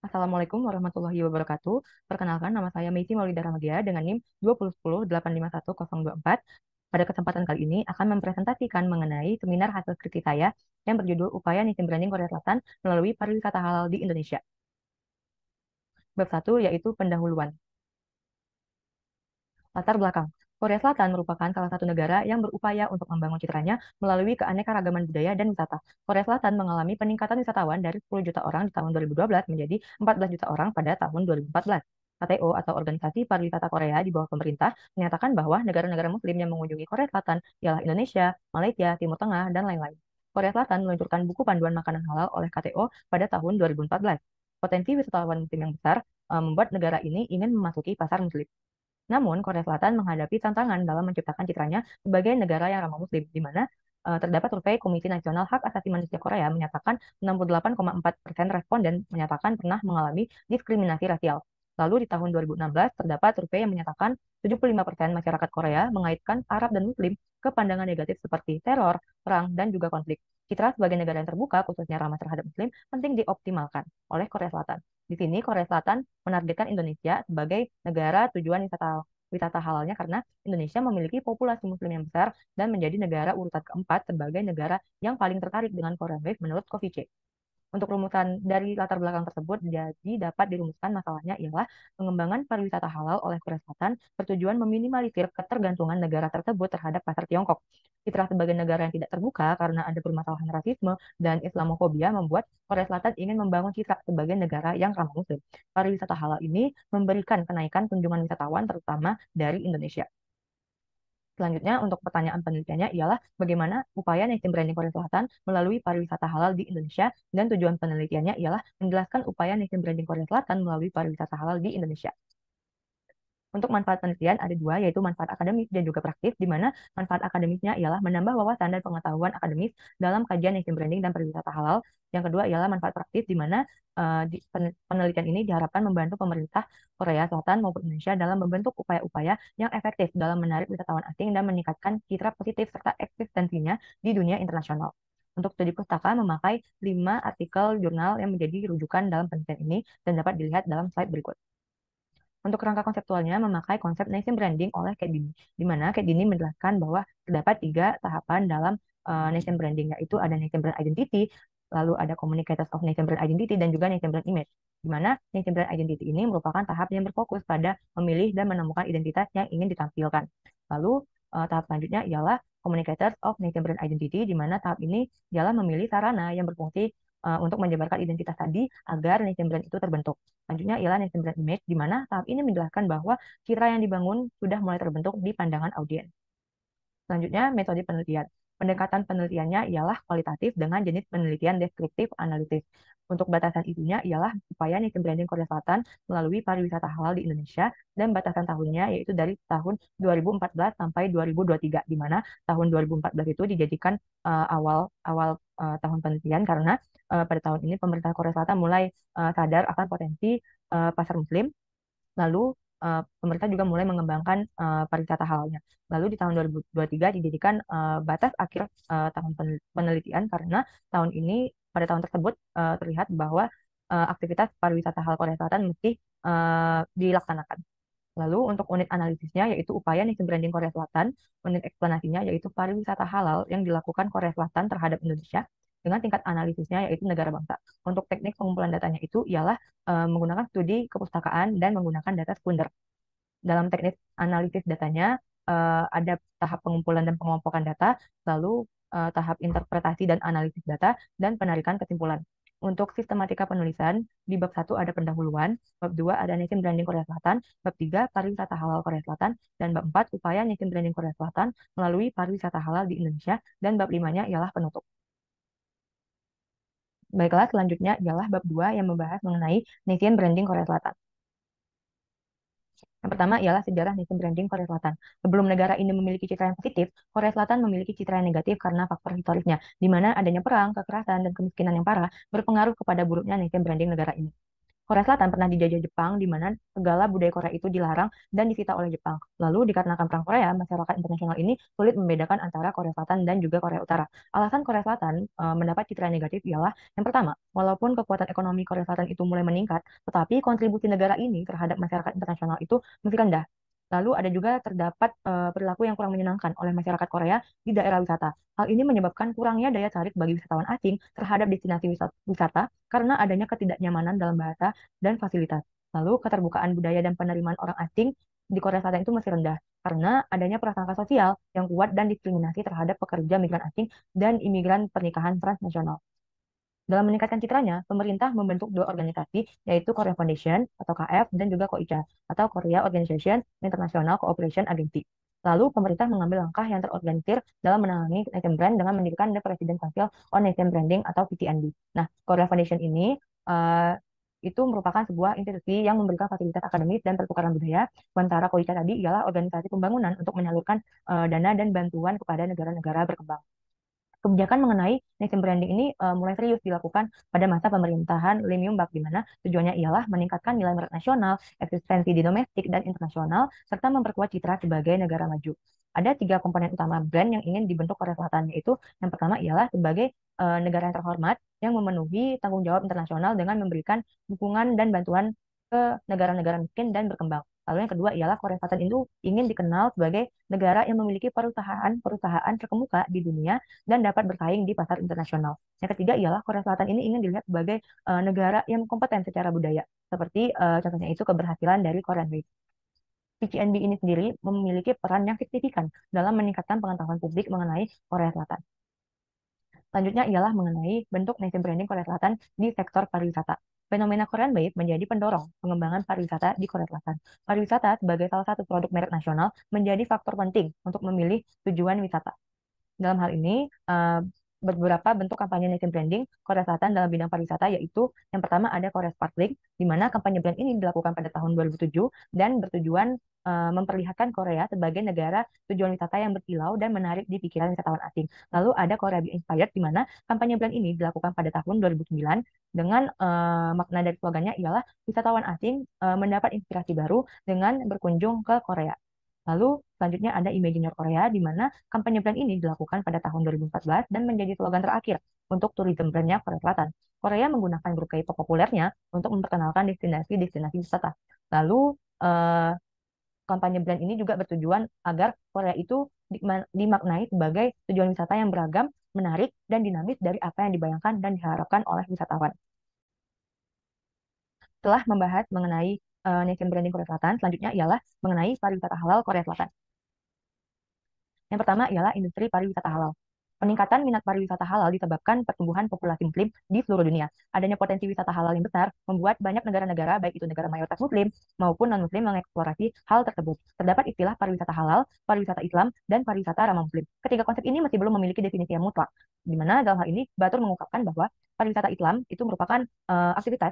Assalamualaikum warahmatullahi wabarakatuh. Perkenalkan, nama saya Meiti Maulida Ramadia dengan NIM 201085124. Pada kesempatan kali ini akan mempresentasikan mengenai seminar hasil skripsi saya yang berjudul Upaya Nation Branding Korea Selatan melalui Pariwisata Halal di Indonesia. Bab 1 yaitu pendahuluan. Latar belakang. Korea Selatan merupakan salah satu negara yang berupaya untuk membangun citranya melalui keanekaragaman budaya dan wisata. Korea Selatan mengalami peningkatan wisatawan dari 10 juta orang di tahun 2012 menjadi 14 juta orang pada tahun 2014. KTO atau Organisasi Pariwisata Korea di bawah pemerintah menyatakan bahwa negara-negara muslim yang mengunjungi Korea Selatan ialah Indonesia, Malaysia, Timur Tengah, dan lain-lain. Korea Selatan meluncurkan buku panduan makanan halal oleh KTO pada tahun 2014. Potensi wisatawan muslim yang besar membuat negara ini ingin memasuki pasar muslim. Namun, Korea Selatan menghadapi tantangan dalam menciptakan citranya sebagai negara yang ramah Muslim, di mana terdapat survei Komisi Nasional Hak Asasi Manusia Korea menyatakan 68,4% responden menyatakan pernah mengalami diskriminasi rasial. Lalu di tahun 2016 terdapat survei yang menyatakan 75% masyarakat Korea mengaitkan Arab dan Muslim ke pandangan negatif seperti teror, perang, dan juga konflik. Citra sebagai negara yang terbuka, khususnya ramah terhadap Muslim, penting dioptimalkan oleh Korea Selatan. Di sini Korea Selatan menargetkan Indonesia sebagai negara tujuan wisata halalnya karena Indonesia memiliki populasi muslim yang besar dan menjadi negara urutan keempat sebagai negara yang paling tertarik dengan Korean Wave menurut Coffee C. Untuk rumusan dari latar belakang tersebut, jadi dapat dirumuskan masalahnya ialah pengembangan pariwisata halal oleh Korea Selatan bertujuan meminimalisir ketergantungan negara tersebut terhadap pasar Tiongkok. Citra sebagai negara yang tidak terbuka karena ada permasalahan rasisme dan Islamofobia membuat Korea Selatan ingin membangun citra sebagai negara yang ramah Muslim. Pariwisata halal ini memberikan kenaikan kunjungan wisatawan terutama dari Indonesia. Selanjutnya, untuk pertanyaan penelitiannya ialah bagaimana upaya nation branding Korea Selatan melalui pariwisata halal di Indonesia, dan tujuan penelitiannya ialah menjelaskan upaya nation branding Korea Selatan melalui pariwisata halal di Indonesia. Untuk manfaat penelitian ada dua, yaitu manfaat akademis dan juga praktis, di mana manfaat akademisnya ialah menambah wawasan dan pengetahuan akademis dalam kajian nation branding dan pariwisata halal. Yang kedua ialah manfaat praktis, di mana penelitian ini diharapkan membantu pemerintah Korea Selatan maupun Indonesia dalam membentuk upaya-upaya yang efektif dalam menarik wisatawan asing dan meningkatkan citra positif serta eksistensinya di dunia internasional. Untuk studi pustaka memakai 5 artikel jurnal yang menjadi rujukan dalam penelitian ini dan dapat dilihat dalam slide berikut. Untuk kerangka konseptualnya memakai konsep nation branding oleh Kate Dini, di mana Kate Dini menjelaskan bahwa terdapat 3 tahapan dalam nation branding, yaitu ada nation brand identity, lalu ada communicators of nation brand identity, dan juga nation brand image. Di mana nation brand identity ini merupakan tahap yang berfokus pada memilih dan menemukan identitas yang ingin ditampilkan. Lalu tahap selanjutnya ialah communicators of nation brand identity, di mana tahap ini ialah memilih sarana yang berfungsi untuk menjabarkan identitas tadi agar nation brand itu terbentuk. Selanjutnya ialah nation brand image, di mana tahap ini menjelaskan bahwa citra yang dibangun sudah mulai terbentuk di pandangan audiens. Selanjutnya, metode penelitian. Pendekatan penelitiannya ialah kualitatif dengan jenis penelitian deskriptif analitis. Untuk batasan isunya ialah upaya nation branding Korea Selatan melalui pariwisata halal di Indonesia, dan batasan tahunnya yaitu dari tahun 2014 sampai 2023, di mana tahun 2014 itu dijadikan awal awal tahun penelitian karena pada tahun ini pemerintah Korea Selatan mulai sadar akan potensi pasar muslim. Lalu pemerintah juga mulai mengembangkan pariwisata halalnya. Lalu di tahun 2023 dijadikan batas akhir tahun penelitian karena tahun ini pada tahun tersebut terlihat bahwa aktivitas pariwisata halal Korea Selatan mesti dilaksanakan. Lalu untuk unit analisisnya yaitu upaya nation branding Korea Selatan, unit eksplanasinya yaitu pariwisata halal yang dilakukan Korea Selatan terhadap Indonesia dengan tingkat analisisnya yaitu negara bangsa. Untuk teknik pengumpulan datanya itu ialah menggunakan studi kepustakaan dan menggunakan data sekunder. Dalam teknik analisis datanya ada tahap pengumpulan dan pengelompokan data, lalu tahap interpretasi dan analisis data, dan penarikan kesimpulan. Untuk sistematika penulisan, di bab 1 ada pendahuluan, bab 2 ada nation branding Korea Selatan, bab 3 pariwisata halal Korea Selatan, dan bab 4 upaya nation branding Korea Selatan melalui pariwisata halal di Indonesia, dan bab 5-nya ialah penutup. Baiklah, selanjutnya ialah bab 2 yang membahas mengenai nation branding Korea Selatan. Yang pertama ialah sejarah nation branding Korea Selatan. Sebelum negara ini memiliki citra yang positif, Korea Selatan memiliki citra yang negatif karena faktor historisnya, di mana adanya perang, kekerasan, dan kemiskinan yang parah berpengaruh kepada buruknya nation branding negara ini. Korea Selatan pernah dijajah Jepang, di mana segala budaya Korea itu dilarang dan disita oleh Jepang. Lalu, dikarenakan Perang Korea, masyarakat internasional ini sulit membedakan antara Korea Selatan dan juga Korea Utara. Alasan Korea Selatan mendapat citra negatif ialah, yang pertama, walaupun kekuatan ekonomi Korea Selatan itu mulai meningkat, tetapi kontribusi negara ini terhadap masyarakat internasional itu masih rendah. Lalu ada juga terdapat perilaku yang kurang menyenangkan oleh masyarakat Korea di daerah wisata. Hal ini menyebabkan kurangnya daya tarik bagi wisatawan asing terhadap destinasi wisata karena adanya ketidaknyamanan dalam bahasa dan fasilitas. Lalu keterbukaan budaya dan penerimaan orang asing di Korea Selatan itu masih rendah karena adanya prasangka sosial yang kuat dan diskriminasi terhadap pekerja migran asing dan imigran pernikahan transnasional. Dalam meningkatkan citranya, pemerintah membentuk dua organisasi, yaitu Korea Foundation atau KF dan juga KOICA atau Korea Organization International Cooperation Agency. Lalu pemerintah mengambil langkah yang terorganisir dalam menangani nation brand dengan mendirikan The President Council on Nation Branding atau PTNB. Nah, Korea Foundation ini uh, itu merupakan sebuah institusi yang memberikan fasilitas akademis dan pertukaran budaya. Sementara KOICA tadi ialah organisasi pembangunan untuk menyalurkan dana dan bantuan kepada negara-negara berkembang. Kebijakan mengenai nation branding ini mulai serius dilakukan pada masa pemerintahan Lee Myung-bak, di mana tujuannya ialah meningkatkan nilai merek nasional, eksistensi di domestik dan internasional, serta memperkuat citra sebagai negara maju. Ada tiga komponen utama brand yang ingin dibentuk Korea Selatan, yaitu yang pertama ialah sebagai negara yang terhormat yang memenuhi tanggung jawab internasional dengan memberikan dukungan dan bantuan ke negara-negara miskin dan berkembang. Lalu yang kedua ialah Korea Selatan itu ingin dikenal sebagai negara yang memiliki perusahaan-perusahaan terkemuka di dunia dan dapat bersaing di pasar internasional. Yang ketiga ialah Korea Selatan ini ingin dilihat sebagai negara yang kompeten secara budaya, seperti contohnya itu keberhasilan dari Korean Wave. PCNB ini sendiri memiliki peran yang signifikan dalam meningkatkan pengetahuan publik mengenai Korea Selatan. Selanjutnya ialah mengenai bentuk nation branding Korea Selatan di sektor pariwisata. Fenomena Korean Wave menjadi pendorong pengembangan pariwisata di Korea Selatan. Pariwisata sebagai salah satu produk merek nasional menjadi faktor penting untuk memilih tujuan wisata. Dalam hal ini, beberapa bentuk kampanye nation branding Korea Selatan dalam bidang pariwisata, yaitu yang pertama ada Korea Sparkling, di mana kampanye brand ini dilakukan pada tahun 2007 dan bertujuan memperlihatkan Korea sebagai negara tujuan wisata yang berkilau dan menarik di pikiran wisatawan asing. Lalu ada Korea Be Inspired, di mana kampanye brand ini dilakukan pada tahun 2009 dengan makna dari slogannya ialah wisatawan asing mendapat inspirasi baru dengan berkunjung ke Korea. Lalu selanjutnya ada Imagineer Korea, di mana kampanye brand ini dilakukan pada tahun 2014 dan menjadi slogan terakhir untuk tourism brandnya Korea Selatan. Korea menggunakan grup K-pop populernya untuk memperkenalkan destinasi-destinasi wisata. Lalu eh, kampanye brand ini juga bertujuan agar Korea itu dimaknai sebagai tujuan wisata yang beragam, menarik, dan dinamis dari apa yang dibayangkan dan diharapkan oleh wisatawan. Setelah membahas mengenai nation branding Korea Selatan, selanjutnya ialah mengenai pariwisata halal Korea Selatan. Yang pertama ialah industri pariwisata halal. Peningkatan minat pariwisata halal disebabkan pertumbuhan populasi muslim di seluruh dunia. Adanya potensi wisata halal yang besar membuat banyak negara-negara, baik itu negara mayoritas muslim maupun non-muslim, mengeksplorasi hal tersebut. Terdapat istilah pariwisata halal, pariwisata Islam, dan pariwisata ramah muslim. Ketiga konsep ini masih belum memiliki definisi yang mutlak, di mana dalam hal ini Batur mengungkapkan bahwa pariwisata Islam itu merupakan aktivitas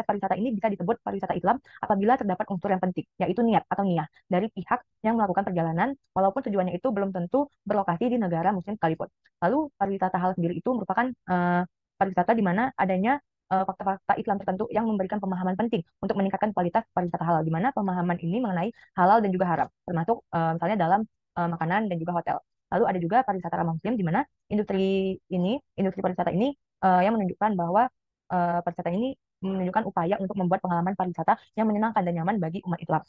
pariwisata ini bisa disebut pariwisata Islam apabila terdapat unsur yang penting, yaitu niat atau niyah dari pihak yang melakukan perjalanan, walaupun tujuannya itu belum tentu berlokasi di negara muslim sekalipun. Lalu pariwisata halal sendiri itu merupakan pariwisata di mana adanya fakta-fakta Islam tertentu yang memberikan pemahaman penting untuk meningkatkan kualitas pariwisata halal, di mana pemahaman ini mengenai halal dan juga haram, termasuk misalnya dalam makanan dan juga hotel. Lalu ada juga pariwisata ramah muslim, di mana industri pariwisata ini yang menunjukkan bahwa pariwisata ini menunjukkan upaya untuk membuat pengalaman pariwisata yang menyenangkan dan nyaman bagi umat Islam.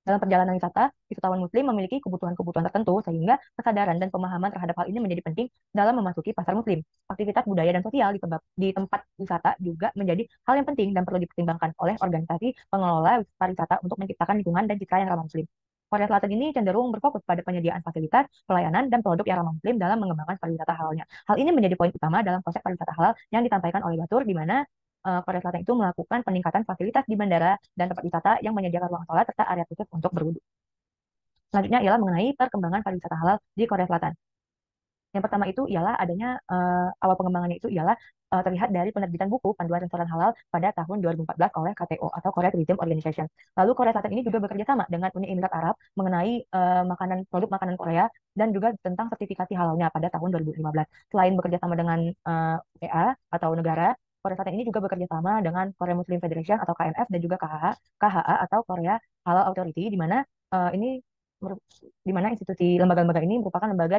Dalam perjalanan wisata, wisatawan muslim memiliki kebutuhan-kebutuhan tertentu sehingga kesadaran dan pemahaman terhadap hal ini menjadi penting dalam memasuki pasar muslim. Aktivitas budaya dan sosial di tempat wisata juga menjadi hal yang penting dan perlu dipertimbangkan oleh organisasi pengelola pariwisata untuk menciptakan lingkungan dan citra yang ramah muslim. Korea Selatan ini cenderung berfokus pada penyediaan fasilitas, pelayanan, dan produk yang ramah muslim dalam mengembangkan pariwisata halalnya. Hal ini menjadi poin utama dalam konsep pariwisata halal yang disampaikan oleh Batur, di mana Korea Selatan itu melakukan peningkatan fasilitas di bandara dan tempat wisata yang menyediakan ruang sholat serta area khusus untuk berwudu. Selanjutnya ialah mengenai perkembangan pariwisata halal di Korea Selatan. Yang pertama itu ialah adanya awal pengembangannya itu ialah terlihat dari penerbitan buku Panduan Restoran Halal pada tahun 2014 oleh KTO atau Korea Tourism Organization. Lalu Korea Selatan ini juga bekerja sama dengan Uni Emirat Arab mengenai produk makanan Korea dan juga tentang sertifikasi halalnya pada tahun 2015. Selain bekerja sama dengan WA atau negara, Korea Selatan ini juga bekerja sama dengan Korea Muslim Federation atau KMF dan juga KHA atau Korea Halal Authority, di mana ini di mana institusi lembaga-lembaga ini merupakan lembaga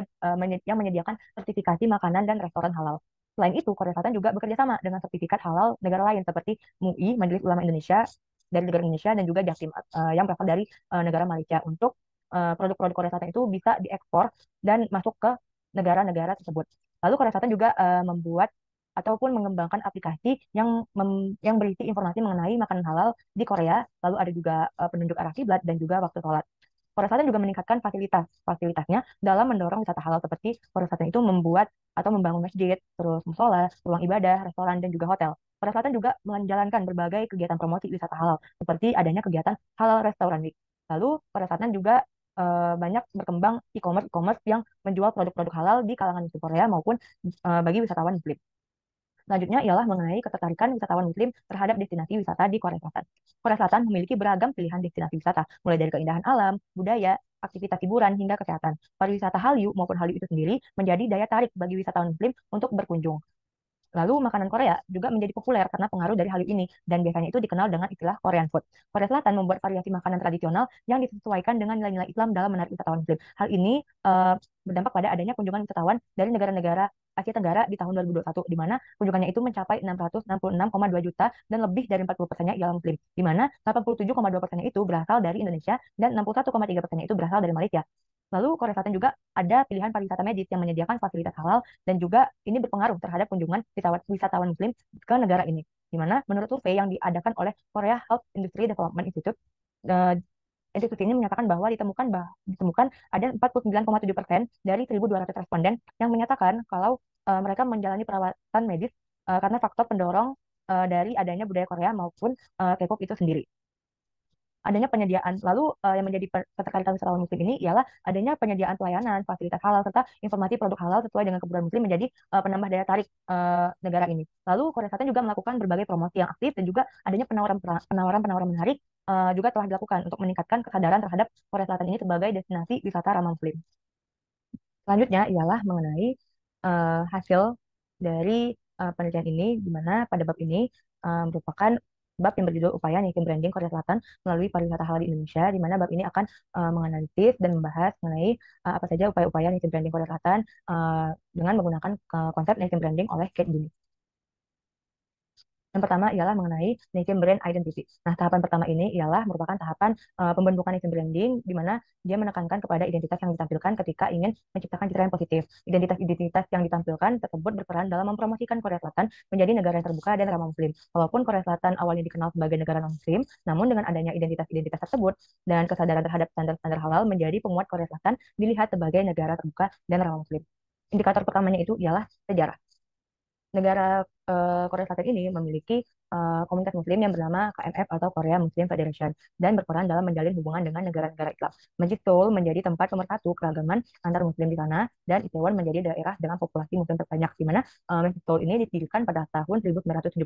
yang menyediakan sertifikasi makanan dan restoran halal. Selain itu, Korea Selatan juga bekerja sama dengan sertifikat halal negara lain seperti MUI, Majelis Ulama Indonesia dari negara Indonesia, dan juga Jaktim yang berasal dari negara Malaysia, untuk produk-produk Korea Selatan itu bisa diekspor dan masuk ke negara-negara tersebut. Lalu Korea Selatan juga membuat ataupun mengembangkan aplikasi yang berisi informasi mengenai makanan halal di Korea. Lalu ada juga penunjuk arah kiblat dan juga waktu sholat. Korea Selatan juga meningkatkan fasilitasnya dalam mendorong wisata halal, seperti Korea Selatan itu membuat atau membangun masjid, terus musola, ruang ibadah, restoran, dan juga hotel. Korea Selatan juga menjalankan berbagai kegiatan promosi wisata halal, seperti adanya kegiatan Halal Restaurant Week. Lalu Korea Selatan juga banyak berkembang e-commerce yang menjual produk-produk halal di kalangan Muslim Korea maupun bagi wisatawan Muslim. Selanjutnya ialah mengenai ketertarikan wisatawan Muslim terhadap destinasi wisata di Korea Selatan. Korea Selatan memiliki beragam pilihan destinasi wisata, mulai dari keindahan alam, budaya, aktivitas hiburan, hingga kesehatan. Pariwisata Hallyu maupun Hallyu itu sendiri menjadi daya tarik bagi wisatawan Muslim untuk berkunjung. Lalu makanan Korea juga menjadi populer karena pengaruh dari hal ini, dan biasanya itu dikenal dengan istilah Korean food. Korea Selatan membuat variasi makanan tradisional yang disesuaikan dengan nilai-nilai Islam dalam menarik wisatawan Muslim. Hal ini berdampak pada adanya kunjungan wisatawan dari negara-negara Asia Tenggara di tahun 2021, di mana kunjungannya itu mencapai 666,2 juta dan lebih dari 40%-nya ialah Muslim, di mana 87,2%-nya itu berasal dari Indonesia dan 61,3%-nya itu berasal dari Malaysia. Lalu Korea Selatan juga ada pilihan pariwisata medis yang menyediakan fasilitas halal, dan juga ini berpengaruh terhadap kunjungan wisatawan Muslim ke negara ini. Di mana menurut survei yang diadakan oleh Korea Health Industry Development Institute, eh, institusi ini menyatakan bahwa ditemukan ada 49,7% dari 1.200 responden yang menyatakan kalau mereka menjalani perawatan medis karena faktor pendorong dari adanya budaya Korea maupun K-pop itu sendiri. Adanya penyediaan. Lalu yang menjadi ketertarikan wisatawan Muslim ini ialah adanya penyediaan pelayanan, fasilitas halal, serta informasi produk halal sesuai dengan kebutuhan Muslim, menjadi penambah daya tarik negara ini. Lalu Korea Selatan juga melakukan berbagai promosi yang aktif, dan juga adanya penawaran-penawaran menarik juga telah dilakukan untuk meningkatkan kesadaran terhadap Korea Selatan ini sebagai destinasi wisata ramah Muslim. Selanjutnya ialah mengenai hasil dari penelitian ini, di mana pada bab ini merupakan bab yang berjudul Upaya Nation Branding Korea Selatan melalui Pariwisata Halal di Indonesia, di mana bab ini akan menganalisis dan membahas mengenai apa saja upaya-upaya Nation Branding Korea Selatan dengan menggunakan konsep Nation Branding oleh Kate Dini. Yang pertama ialah mengenai nation brand identity. Nah, tahapan pertama ini ialah merupakan tahapan pembentukan nation branding, di mana dia menekankan kepada identitas yang ditampilkan ketika ingin menciptakan citra yang positif. Identitas-identitas yang ditampilkan tersebut berperan dalam mempromosikan Korea Selatan menjadi negara yang terbuka dan ramah Muslim. Walaupun Korea Selatan awalnya dikenal sebagai negara non-Muslim, namun dengan adanya identitas-identitas tersebut dan kesadaran terhadap standar-standar halal, menjadi penguat Korea Selatan dilihat sebagai negara terbuka dan ramah Muslim. Indikator pertamanya itu ialah sejarah. Negara Korea Selatan ini memiliki komunitas Muslim yang bernama KMF atau Korea Muslim Federation, dan berperan dalam menjalin hubungan dengan negara-negara Islam. Masjid Seoul menjadi tempat pemersatu keragaman antar Muslim di sana, dan Itaewon menjadi daerah dengan populasi Muslim terbanyak, di mana Masjid Seoul ini didirikan pada tahun 1976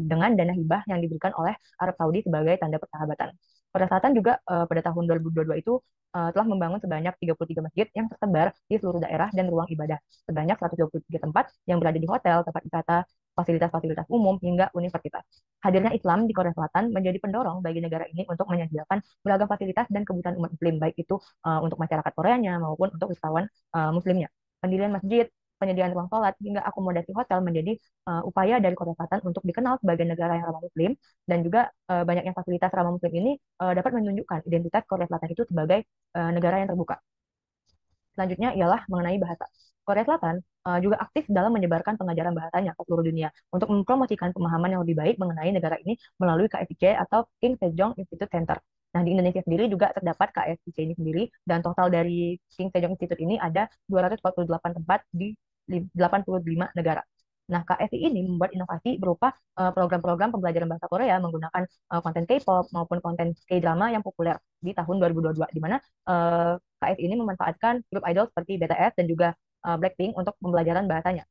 dengan dana hibah yang diberikan oleh Arab Saudi sebagai tanda persahabatan. Korea Selatan juga pada tahun 2022 itu telah membangun sebanyak 33 masjid yang tersebar di seluruh daerah dan ruang ibadah, sebanyak 123 tempat yang berada di hotel, tempat wisata, fasilitas-fasilitas umum, hingga universitas. Hadirnya Islam di Korea Selatan menjadi pendorong bagi negara ini untuk menyediakan beragam fasilitas dan kebutuhan umat Muslim, baik itu untuk masyarakat Koreanya maupun untuk wisatawan Muslimnya. Pendirian masjid, penyediaan ruang sholat, hingga akomodasi hotel menjadi upaya dari Korea Selatan untuk dikenal sebagai negara yang ramah Muslim, dan juga banyaknya fasilitas ramah Muslim ini dapat menunjukkan identitas Korea Selatan itu sebagai negara yang terbuka. Selanjutnya ialah mengenai bahasa. Korea Selatan juga aktif dalam menyebarkan pengajaran bahasanya ke seluruh dunia untuk mempromosikan pemahaman yang lebih baik mengenai negara ini melalui KSIC atau King Sejong Institute Center. Nah, di Indonesia sendiri juga terdapat KSIC ini sendiri, dan total dari King Sejong Institute ini ada 248 tempat di 85 negara. Nah, KSI ini membuat inovasi berupa program-program pembelajaran bahasa Korea menggunakan konten K-pop maupun konten K-drama yang populer di tahun 2022, di mana KSI ini memanfaatkan grup idol seperti BTS dan juga Blackpink untuk pembelajaran bahasanya.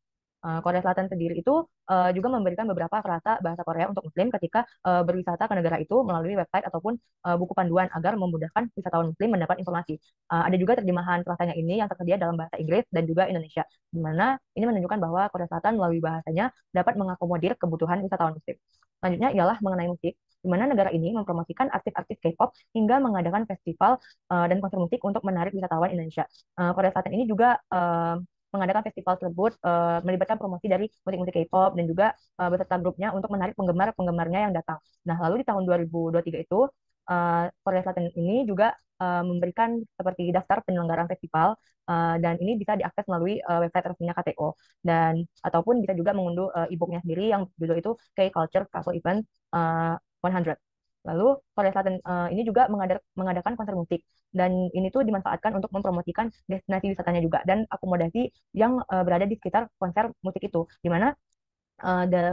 Korea Selatan sendiri itu juga memberikan beberapa frasa bahasa Korea untuk Muslim ketika berwisata ke negara itu melalui website ataupun buku panduan agar memudahkan wisatawan Muslim mendapat informasi. Ada juga terjemahan frasanya ini yang tersedia dalam bahasa Inggris dan juga Indonesia, di mana ini menunjukkan bahwa Korea Selatan melalui bahasanya dapat mengakomodir kebutuhan wisatawan Muslim. Selanjutnya ialah mengenai musik, di mana negara ini mempromosikan artis-artis K-pop hingga mengadakan festival dan konser musik untuk menarik wisatawan Indonesia. Korea Selatan ini juga mengadakan festival tersebut melibatkan promosi dari musik-musik K-pop dan juga beserta grupnya untuk menarik penggemar-penggemarnya yang datang. Nah, lalu di tahun 2023 itu Korea Selatan ini juga memberikan seperti daftar penyelenggaraan festival dan ini bisa diakses melalui website resminya KTO dan ataupun bisa juga mengunduh e-booknya sendiri yang judul itu K-Culture Travel Event 100. Lalu Korea Selatan ini juga mengadakan konser musik dan ini tuh dimanfaatkan untuk mempromosikan destinasi wisatanya juga dan akomodasi yang berada di sekitar konser musik itu, di mana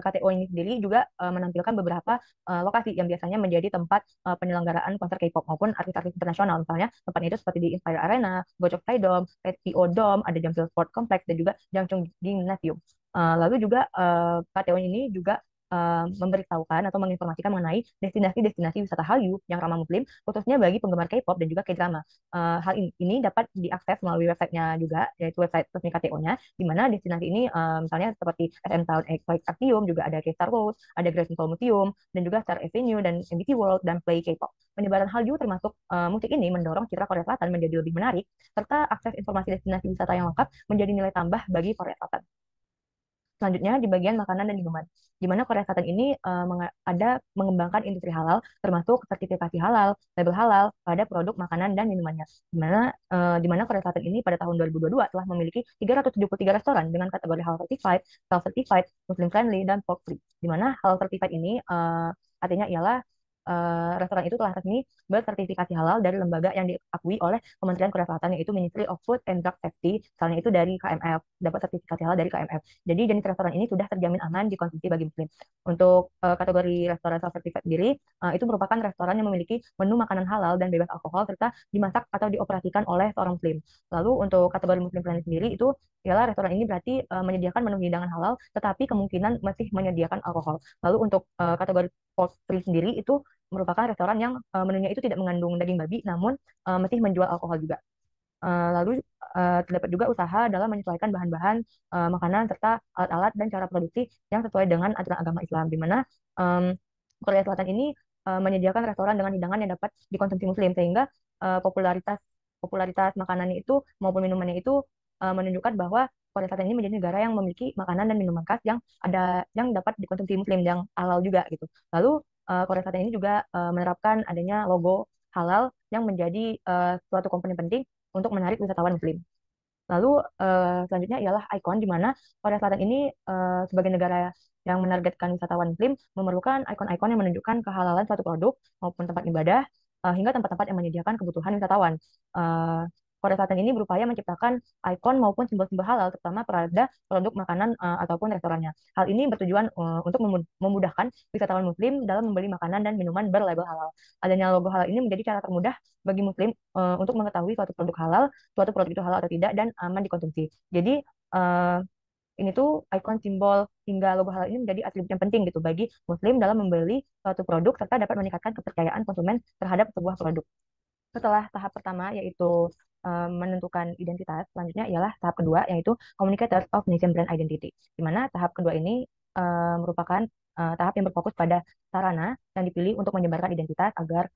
KTO ini sendiri juga menampilkan beberapa lokasi yang biasanya menjadi tempat penyelenggaraan konser K-pop maupun artis-artis internasional. Misalnya tempatnya itu seperti di Inspire Arena, Gojok Dome, TO Dome, ada Jamsil Sport Complex dan juga Jangchung Gymnasium. Lalu juga KTO ini juga memberitahukan atau menginformasikan mengenai destinasi-destinasi wisata Hallyu yang ramah Muslim, khususnya bagi penggemar K-pop dan juga K-drama. Hal ini dapat diakses melalui websitenya juga, yaitu website resmi KTO-nya, di mana destinasi ini misalnya seperti SM Town Atrium, juga ada K-Star Road, ada Grand Central Museum, dan juga Star Avenue, dan MBC World, dan Play K-pop. Penyebaran Hallyu termasuk musik ini mendorong citra Korea Selatan menjadi lebih menarik, serta akses informasi destinasi wisata yang lengkap menjadi nilai tambah bagi Korea Selatan. Selanjutnya di bagian makanan dan minuman, di mana Korea Selatan ini ada mengembangkan industri halal, termasuk sertifikasi halal, label halal pada produk makanan dan minumannya. Di mana Korea Selatan ini pada tahun 2022 telah memiliki 373 restoran dengan kategori halal certified, self certified, Muslim friendly, dan pork free. Di mana halal certified ini artinya ialah restoran itu telah resmi bersertifikasi halal dari lembaga yang diakui oleh Kementerian Korea Selatan, yaitu Ministry of Food and Drug Safety, misalnya itu dari KMF, dapat sertifikasi halal dari KMF. Jadi jenis restoran ini sudah terjamin aman dikonsumsi bagi Muslim. Untuk kategori restoran self certified sendiri, itu merupakan restoran yang memiliki menu makanan halal dan bebas alkohol serta dimasak atau dioperasikan oleh seorang Muslim. Lalu untuk kategori Muslim friendly sendiri itu ialah restoran ini berarti menyediakan menu hidangan halal tetapi kemungkinan masih menyediakan alkohol. Lalu untuk kategori pork free sendiri itu merupakan restoran yang menunya itu tidak mengandung daging babi namun masih menjual alkohol juga. Lalu terdapat juga usaha dalam menyesuaikan bahan-bahan makanan serta alat-alat dan cara produksi yang sesuai dengan aturan agama Islam, di mana Korea Selatan ini menyediakan restoran dengan hidangan yang dapat dikonsumsi Muslim sehingga popularitas popularitas makanannya itu maupun minumannya itu menunjukkan bahwa Korea Selatan ini menjadi negara yang memiliki makanan dan minuman khas yang dapat dikonsumsi Muslim yang halal juga gitu. Lalu Korea Selatan ini juga menerapkan adanya logo halal yang menjadi suatu komponen penting untuk menarik wisatawan Muslim. Lalu selanjutnya ialah ikon, di mana Korea Selatan ini sebagai negara yang menargetkan wisatawan Muslim memerlukan ikon-ikon yang menunjukkan kehalalan suatu produk maupun tempat ibadah hingga tempat-tempat yang menyediakan kebutuhan wisatawan. Eh, Korea Selatan ini berupaya menciptakan ikon maupun simbol-simbol halal, terutama pada produk makanan ataupun restorannya. Hal ini bertujuan untuk memudahkan wisatawan Muslim dalam membeli makanan dan minuman berlabel halal. Adanya logo halal ini menjadi cara termudah bagi Muslim untuk mengetahui suatu produk itu halal atau tidak dan aman dikonsumsi. Jadi eh, ini tuh ikon, simbol hingga logo halal ini menjadi atribut yang penting gitu bagi Muslim dalam membeli suatu produk serta dapat meningkatkan kepercayaan konsumen terhadap sebuah produk. Setelah tahap pertama yaitu menentukan identitas, selanjutnya ialah tahap kedua yaitu Communicators of Nation Brand Identity. Di mana tahap kedua ini merupakan tahap yang berfokus pada sarana yang dipilih untuk menyebarkan identitas agar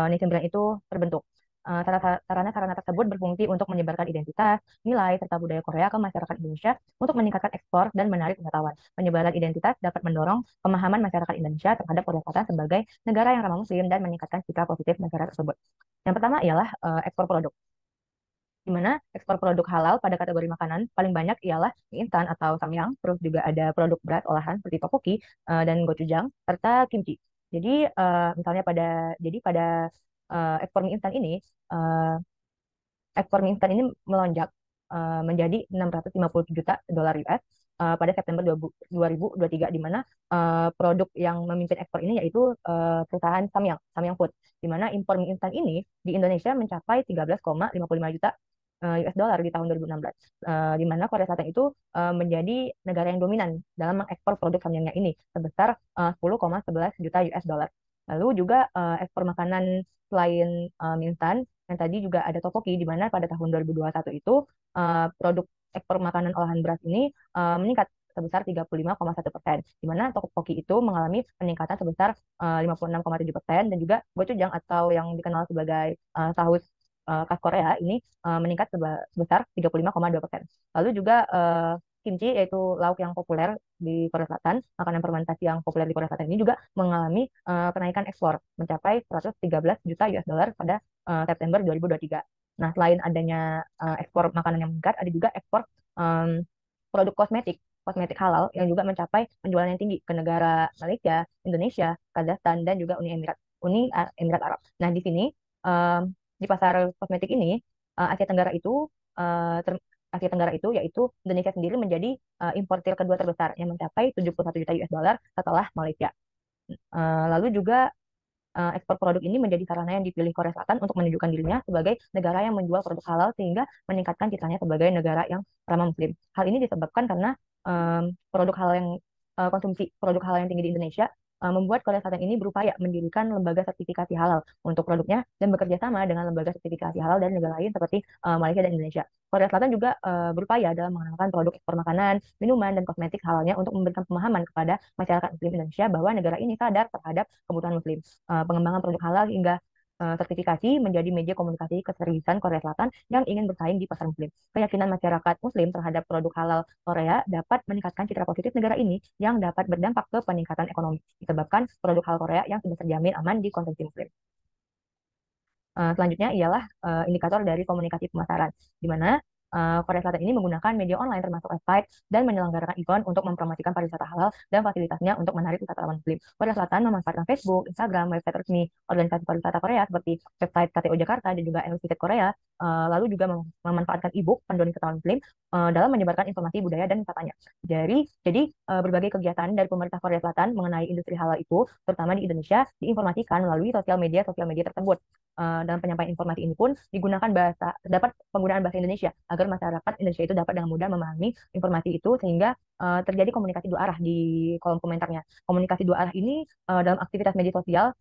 nation brand itu terbentuk. Sarana-sarana tersebut berfungsi untuk menyebarkan identitas, nilai, serta budaya Korea ke masyarakat Indonesia untuk meningkatkan ekspor dan menarik wisatawan. Penyebaran identitas dapat mendorong pemahaman masyarakat Indonesia terhadap Korea Selatan sebagai negara yang ramah Muslim dan meningkatkan citra positif negara tersebut. Yang pertama ialah ekspor produk, di mana ekspor produk halal pada kategori makanan paling banyak ialah mie instan atau samyang, terus juga ada produk beras olahan seperti tteokbokki dan gochujang, serta kimchi. Jadi pada ekspor mie instan ini, eh, ekspor mie instan ini melonjak menjadi 650 juta dolar US pada September 2023, di mana produk yang memimpin ekspor ini yaitu perusahaan Samyang Food, di mana impor mie instan ini di Indonesia mencapai 13,55 juta US dollar di tahun 2016, di mana Korea Selatan itu menjadi negara yang dominan dalam mengekspor produk samyangnya ini sebesar 10,11 juta US dollar. Lalu juga ekspor makanan selain mie instan, yang tadi juga ada topoki, di mana pada tahun 2021 itu produk ekspor makanan olahan beras ini meningkat sebesar 35,1%, di mana topoki itu mengalami peningkatan sebesar 56,7%, dan juga gochujang atau yang dikenal sebagai saus khas Korea ini meningkat sebesar 35,2%. Lalu juga kimchi, yaitu lauk yang populer di Korea Selatan, makanan fermentasi yang populer di Korea Selatan ini juga mengalami kenaikan ekspor mencapai 113 juta US dollar pada September 2023. Nah, selain adanya ekspor makanan yang meningkat, ada juga ekspor produk kosmetik halal yang juga mencapai penjualan yang tinggi ke negara Malaysia, Indonesia, Kazakhstan, dan juga Uni Emirat Arab. Nah, di sini di pasar kosmetik ini Asia Tenggara itu eh, ter- Asia Tenggara itu yaitu Indonesia sendiri menjadi importir kedua terbesar yang mencapai 71 juta US dollar setelah Malaysia. Lalu juga ekspor produk ini menjadi sarana yang dipilih Korea Selatan untuk menunjukkan dirinya sebagai negara yang menjual produk halal sehingga meningkatkan citranya sebagai negara yang ramah Muslim. Hal ini disebabkan karena produk halal yang konsumsi produk halal yang tinggi di Indonesia membuat Korea Selatan ini berupaya mendirikan lembaga sertifikasi halal untuk produknya dan bekerja sama dengan lembaga sertifikasi halal dari negara lain seperti Malaysia dan Indonesia. Korea Selatan juga berupaya dalam mengenalkan produk ekspor makanan, minuman, dan kosmetik halalnya untuk memberikan pemahaman kepada masyarakat Muslim Indonesia bahwa negara ini sadar terhadap kebutuhan Muslim. Pengembangan produk halal hingga sertifikasi menjadi media komunikasi keseriusan Korea Selatan yang ingin bersaing di pasar Muslim. Keyakinan masyarakat Muslim terhadap produk halal Korea dapat meningkatkan citra positif negara ini yang dapat berdampak ke peningkatan ekonomi disebabkan produk halal Korea yang sudah terjamin aman di konsumsi Muslim. Selanjutnya ialah indikator dari komunikasi pemasaran, di mana Korea Selatan ini menggunakan media online termasuk website dan menyelenggarakan event untuk mempromosikan pariwisata halal dan fasilitasnya untuk menarik wisatawan Muslim. Korea Selatan memanfaatkan Facebook, Instagram, website resmi organisasi pariwisata Korea seperti website KTO Jakarta dan juga LC Ticket Korea, lalu juga memanfaatkan e-book panduan wisatawan Muslim dalam menyebarkan informasi budaya dan wisatanya. Jadi, berbagai kegiatan dari pemerintah Korea Selatan mengenai industri halal itu, terutama di Indonesia, diinformasikan melalui sosial media tersebut. Dalam penyampaian informasi ini pun dapat penggunaan bahasa Indonesia agar masyarakat Indonesia itu dapat dengan mudah memahami informasi itu sehingga terjadi komunikasi dua arah di kolom komentarnya. Komunikasi dua arah ini dalam aktivitas media sosial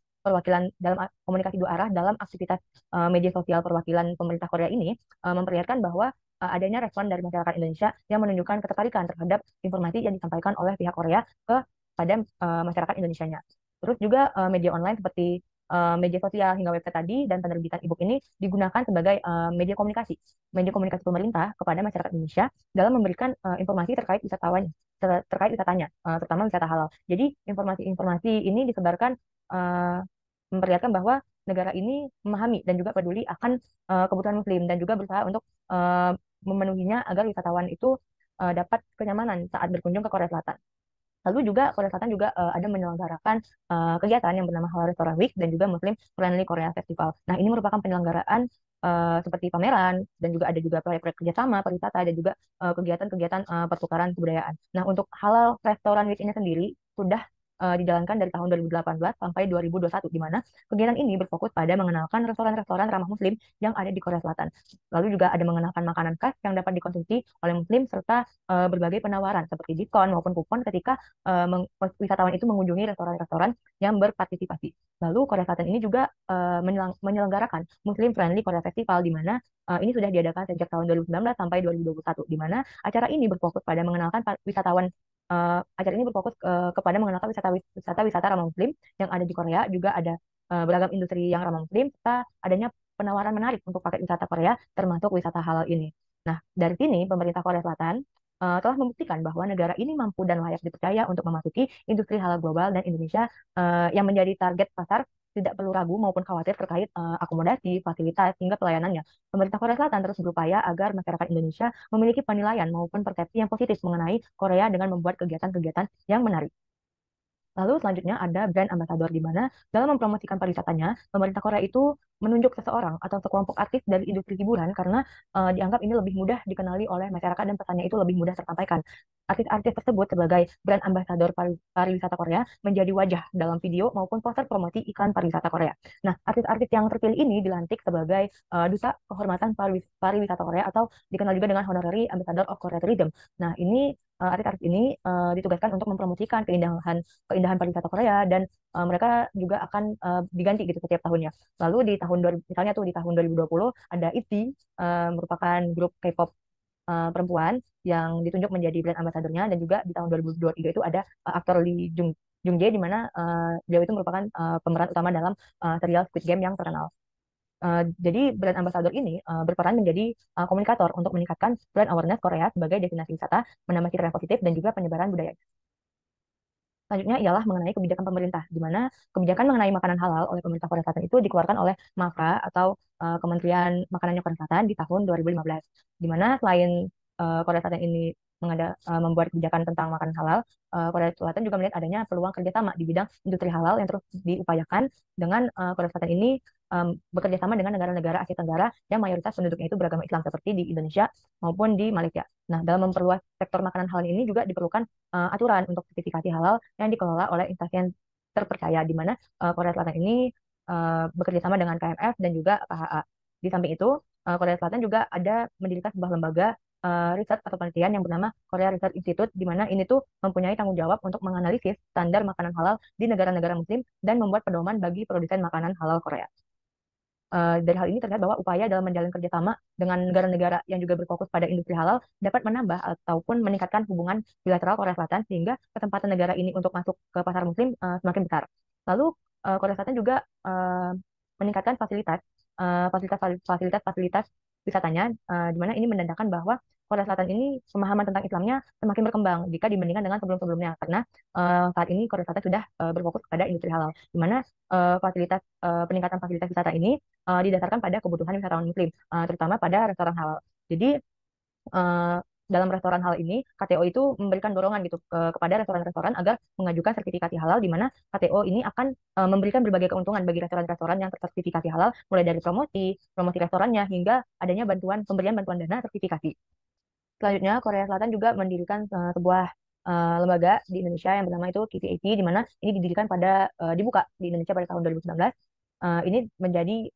komunikasi dua arah dalam aktivitas media sosial perwakilan pemerintah Korea ini memperlihatkan bahwa adanya respon dari masyarakat Indonesia yang menunjukkan ketertarikan terhadap informasi yang disampaikan oleh pihak Korea kepada masyarakat Indonesianya. Terus juga media online seperti media sosial hingga website tadi dan penerbitan e-book ini digunakan sebagai media komunikasi pemerintah kepada masyarakat Indonesia dalam memberikan informasi terkait wisatanya, terutama wisata halal. Jadi informasi-informasi ini disebarkan eh, memperlihatkan bahwa negara ini memahami dan juga peduli akan kebutuhan Muslim dan juga berusaha untuk memenuhinya agar wisatawan itu dapat kenyamanan saat berkunjung ke Korea Selatan. Lalu juga Korea Selatan juga ada menyelenggarakan kegiatan yang bernama Halal Restaurant Week dan juga Muslim Friendly Korea Festival. Nah, ini merupakan penyelenggaraan seperti pameran dan juga ada juga proyek-proyek kerjasama pariwisata dan juga kegiatan-kegiatan pertukaran kebudayaan. Nah, untuk Halal Restaurant Week ini sendiri sudah dijalankan dari tahun 2018 sampai 2021, di mana kegiatan ini berfokus pada mengenalkan restoran-restoran ramah Muslim yang ada di Korea Selatan. Lalu juga ada mengenalkan makanan khas yang dapat dikonsumsi oleh Muslim serta berbagai penawaran seperti diskon maupun kupon ketika wisatawan itu mengunjungi restoran-restoran yang berpartisipasi. Lalu Korea Selatan ini juga menyelenggarakan Muslim Friendly Korea Festival, di mana ini sudah diadakan sejak tahun 2019 sampai 2021, di mana acara ini berfokus pada mengenalkan wisatawan acara ini berfokus kepada mengenalkan wisata ramah Muslim yang ada di Korea, juga ada beragam industri yang ramah Muslim, serta adanya penawaran menarik untuk paket wisata Korea, termasuk wisata halal ini. Nah, dari sini pemerintah Korea Selatan telah membuktikan bahwa negara ini mampu dan layak dipercaya untuk memasuki industri halal global, dan Indonesia yang menjadi target pasar tidak perlu ragu maupun khawatir terkait akomodasi, fasilitas, hingga pelayanannya. Pemerintah Korea Selatan terus berupaya agar masyarakat Indonesia memiliki penilaian maupun persepsi yang positif mengenai Korea dengan membuat kegiatan-kegiatan yang menarik. Lalu selanjutnya ada brand ambassador di mana dalam mempromosikan pariwisatanya, pemerintah Korea itu menunjuk seseorang atau sekelompok artis dari industri hiburan karena dianggap ini lebih mudah dikenali oleh masyarakat dan pesannya itu lebih mudah tersampaikan. Artis-artis tersebut sebagai brand ambassador pariwisata Korea menjadi wajah dalam video maupun poster promosi iklan pariwisata Korea. Nah, artis-artis yang terpilih ini dilantik sebagai duta kehormatan pariwisata Korea atau dikenal juga dengan Honorary Ambassador of Korea Tourism. Nah, ini artis-artis ini ditugaskan untuk mempromosikan keindahan keindahan pariwisata Korea dan mereka juga akan diganti gitu setiap tahunnya. Lalu di tahun 2000, misalnya tuh di tahun 2020 ada ITZY merupakan grup K-pop perempuan yang ditunjuk menjadi brand ambassadornya dan juga di tahun 2023 itu ada aktor Lee Jung Jung Jae di mana beliau itu merupakan pemeran utama dalam serial Squid Game yang terkenal. Jadi brand ambassador ini berperan menjadi komunikator untuk meningkatkan brand awareness Korea sebagai destinasi wisata, menambah citra yang positif dan juga penyebaran budaya. Selanjutnya ialah mengenai kebijakan pemerintah, di mana kebijakan mengenai makanan halal oleh pemerintah Korea Selatan itu dikeluarkan oleh MAFRA atau Kementerian Makanannya Korea Selatan di tahun 2015. Di mana selain Korea Selatan ini membuat kebijakan tentang makanan halal, Korea Selatan juga melihat adanya peluang kerjasama di bidang industri halal yang terus diupayakan dengan Korea Selatan ini bekerja sama dengan negara-negara Asia Tenggara yang mayoritas penduduknya itu beragama Islam seperti di Indonesia maupun di Malaysia. Nah, dalam memperluas sektor makanan halal ini juga diperlukan aturan untuk sertifikasi halal yang dikelola oleh instansi yang terpercaya, di mana Korea Selatan ini bekerja sama dengan KMF dan juga KHA. Di samping itu, Korea Selatan juga ada mendirikan sebuah lembaga riset atau penelitian yang bernama Korea Research Institute, di mana ini tuh mempunyai tanggung jawab untuk menganalisis standar makanan halal di negara-negara Muslim dan membuat pedoman bagi produsen makanan halal Korea. Dari hal ini terlihat bahwa upaya dalam menjalin kerjasama dengan negara-negara yang juga berfokus pada industri halal dapat menambah ataupun meningkatkan hubungan bilateral Korea Selatan sehingga kesempatan negara ini untuk masuk ke pasar muslim semakin besar. Lalu Korea Selatan juga meningkatkan fasilitas wisatanya, di mana ini menandakan bahwa Korea Selatan ini pemahaman tentang Islamnya semakin berkembang jika dibandingkan dengan sebelum-sebelumnya karena saat ini Korea Selatan sudah berfokus pada industri halal, di mana peningkatan fasilitas wisata ini didasarkan pada kebutuhan wisatawan muslim, terutama pada restoran halal. Jadi eh, dalam restoran halal ini KTO itu memberikan dorongan gitu kepada restoran-restoran agar mengajukan sertifikasi halal, di mana KTO ini akan memberikan berbagai keuntungan bagi restoran-restoran yang tersertifikasi halal, mulai dari promosi restorannya hingga adanya pemberian bantuan dana sertifikasi. Selanjutnya, Korea Selatan juga mendirikan sebuah lembaga di Indonesia yang bernama itu KPAT, di mana ini dibuka di Indonesia pada tahun 2019. Ini menjadi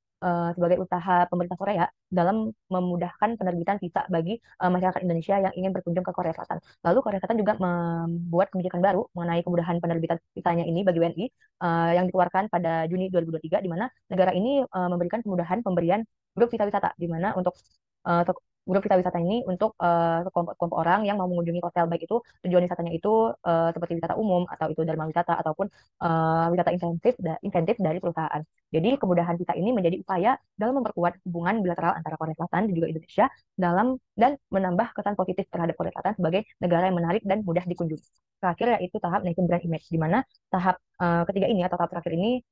sebagai usaha pemerintah Korea dalam memudahkan penerbitan visa bagi masyarakat Indonesia yang ingin berkunjung ke Korea Selatan. Lalu Korea Selatan juga membuat kebijakan baru mengenai kemudahan penerbitan visanya ini bagi WNI yang dikeluarkan pada Juni 2023, di mana negara ini memberikan kemudahan pemberian grup visa wisata, di mana untuk eh, grup visa wisata ini untuk kelompok-kelompok orang yang mau mengunjungi hotel, baik itu tujuan wisatanya itu seperti wisata umum atau itu dharma wisata ataupun wisata insentif dari perusahaan. Jadi kemudahan visa ini menjadi upaya dalam memperkuat hubungan bilateral antara Korea Selatan dan juga Indonesia dan menambah kesan positif terhadap Korea Selatan sebagai negara yang menarik dan mudah dikunjungi. Terakhir yaitu tahap nation brand image, di mana tahap ketiga ini atau tahap terakhir ini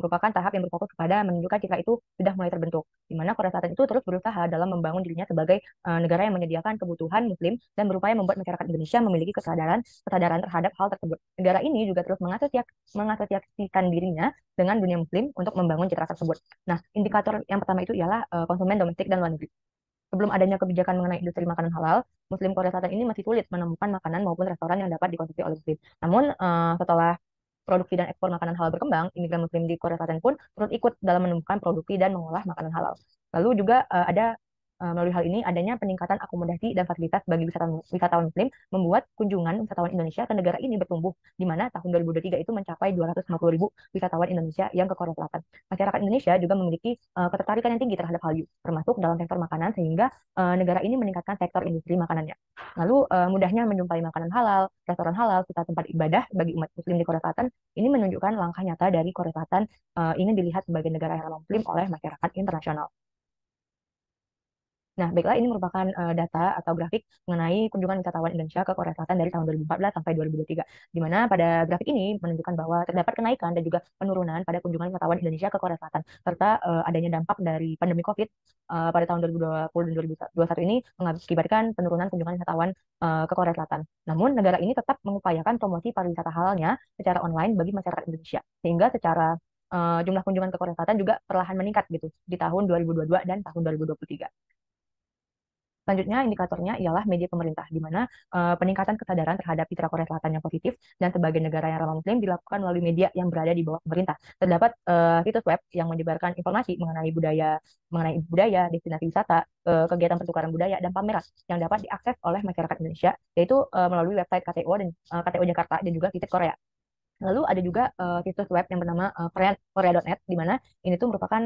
merupakan tahap yang berfokus kepada menunjukkan citra itu sudah mulai terbentuk, di mana Korea Selatan itu terus berusaha dalam membangun dirinya sebagai negara yang menyediakan kebutuhan Muslim dan berupaya membuat masyarakat Indonesia memiliki kesadaran terhadap hal tersebut. Negara ini juga terus mengasosiasikan dirinya dengan dunia Muslim untuk membangun citra tersebut. Nah, indikator yang pertama itu ialah konsumen domestik dan luar negeri. Sebelum adanya kebijakan mengenai industri makanan halal, Muslim Korea Selatan ini masih sulit menemukan makanan maupun restoran yang dapat dikonsumsi oleh Muslim. Namun, setelah produksi dan ekspor makanan halal berkembang, imigran Muslim di Korea Selatan pun turut ikut dalam menemukan produksi dan mengolah makanan halal. Lalu juga ada melalui hal ini adanya peningkatan akomodasi dan fasilitas bagi wisatawan Muslim membuat kunjungan wisatawan Indonesia ke negara ini bertumbuh, di mana tahun 2023 itu mencapai 250.000 wisatawan Indonesia yang ke Korea Selatan. Masyarakat Indonesia juga memiliki ketertarikan yang tinggi terhadap hal termasuk dalam sektor makanan, sehingga negara ini meningkatkan sektor industri makanannya. Lalu mudahnya menjumpai makanan halal, restoran halal, serta tempat ibadah bagi umat Muslim di Korea Selatan ini menunjukkan langkah nyata dari Korea Selatan ingin dilihat sebagai negara yang ramah Muslim oleh masyarakat internasional. Nah, baiklah ini merupakan data atau grafik mengenai kunjungan wisatawan Indonesia ke Korea Selatan dari tahun 2014 sampai 2023, di mana pada grafik ini menunjukkan bahwa terdapat kenaikan dan juga penurunan pada kunjungan wisatawan Indonesia ke Korea Selatan, serta adanya dampak dari pandemi COVID pada tahun 2020 dan 2021 ini mengakibatkan penurunan kunjungan wisatawan ke Korea Selatan. Namun, negara ini tetap mengupayakan promosi pariwisata halalnya secara online bagi masyarakat Indonesia, sehingga secara jumlah kunjungan ke Korea Selatan juga perlahan meningkat gitu di tahun 2022 dan tahun 2023. Selanjutnya, indikatornya ialah media pemerintah, di mana peningkatan kesadaran terhadap citra Korea Selatan yang positif dan sebagai negara yang ramah Muslim dilakukan melalui media yang berada di bawah pemerintah. Terdapat situs web yang menyebarkan informasi mengenai budaya, destinasi wisata, kegiatan pertukaran budaya, dan pameran yang dapat diakses oleh masyarakat Indonesia, yaitu melalui website KTO dan KTO Jakarta dan juga Visit Korea. Lalu ada juga situs web yang bernama korea.net, di mana ini tuh merupakan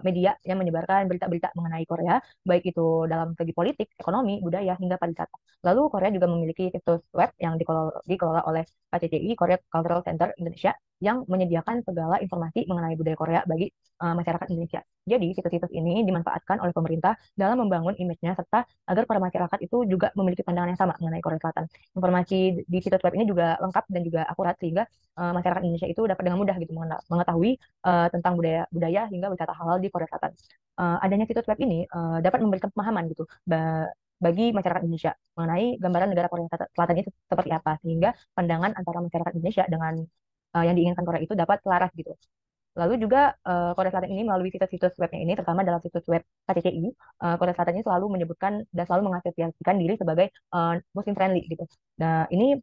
media yang menyebarkan berita-berita mengenai Korea, baik itu dalam segi politik, ekonomi, budaya, hingga pariwisata. Lalu Korea juga memiliki situs web yang dikelola oleh KCCI, Korea Cultural Center Indonesia, yang menyediakan segala informasi mengenai budaya Korea bagi masyarakat Indonesia. Jadi, situs-situs ini dimanfaatkan oleh pemerintah dalam membangun image-nya, serta agar para masyarakat itu juga memiliki pandangan yang sama mengenai Korea Selatan. Informasi di situs web ini juga lengkap dan juga akurat, sehingga masyarakat Indonesia itu dapat dengan mudah gitu mengetahui tentang budaya hingga wisata halal di Korea Selatan. Adanya situs web ini dapat memberikan pemahaman gitu bagi masyarakat Indonesia mengenai gambaran negara Korea Selatan itu seperti apa, sehingga pandangan antara masyarakat Indonesia dengan yang diinginkan Korea itu dapat selaras gitu. Lalu juga Korea Selatan ini melalui situs-situs webnya ini, terutama dalam situs web KCCI, Korea Selatan ini selalu menyebutkan dan selalu mengasosiasikan diri sebagai Muslim friendly gitu. Nah, ini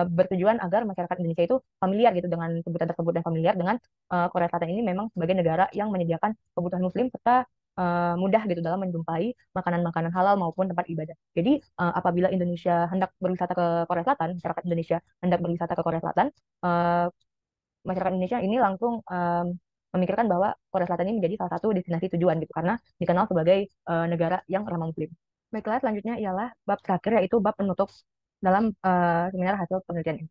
bertujuan agar masyarakat Indonesia itu familiar gitu dengan sebutan tersebut dan familiar dengan Korea Selatan ini memang sebagai negara yang menyediakan kebutuhan Muslim, serta mudah gitu dalam menjumpai makanan-makanan halal maupun tempat ibadah. Jadi apabila Indonesia hendak berwisata ke Korea Selatan, masyarakat Indonesia hendak berwisata ke Korea Selatan, eh, masyarakat Indonesia ini langsung memikirkan bahwa Korea Selatan ini menjadi salah satu destinasi tujuan gitu, karena dikenal sebagai negara yang ramah Muslim. Baiklah, selanjutnya ialah bab terakhir, yaitu bab penutup dalam seminar hasil penelitian ini.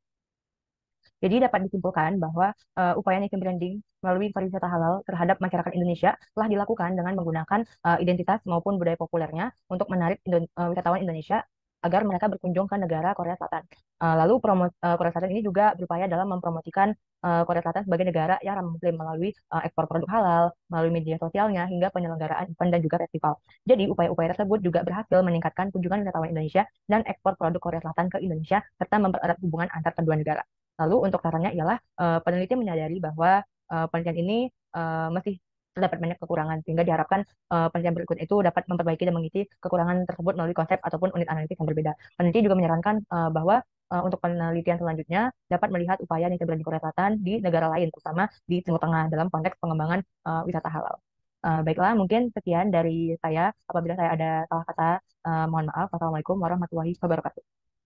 Jadi dapat disimpulkan bahwa upaya nation branding melalui pariwisata halal terhadap masyarakat Indonesia telah dilakukan dengan menggunakan identitas maupun budaya populernya untuk menarik wisatawan Indonesia agar mereka berkunjung ke negara Korea Selatan. Lalu Korea Selatan ini juga berupaya dalam mempromosikan Korea Selatan sebagai negara yang ramah Muslim melalui ekspor produk halal, melalui media sosialnya, hingga penyelenggaraan event dan juga festival. Jadi upaya-upaya tersebut juga berhasil meningkatkan kunjungan wisatawan Indonesia dan ekspor produk Korea Selatan ke Indonesia, serta mempererat hubungan antar kedua negara. Lalu untuk sarannya ialah peneliti menyadari bahwa penelitian ini masih terdapat banyak kekurangan, sehingga diharapkan penelitian berikut itu dapat memperbaiki dan mengisi kekurangan tersebut melalui konsep ataupun unit analitik yang berbeda. Peneliti juga menyarankan bahwa untuk penelitian selanjutnya dapat melihat upaya yang terjadi di Korea Selatan di negara lain, terutama di Timur Tengah dalam konteks pengembangan wisata halal. Baiklah, mungkin sekian dari saya. Apabila saya ada salah kata, mohon maaf. Wassalamualaikum warahmatullahi wabarakatuh.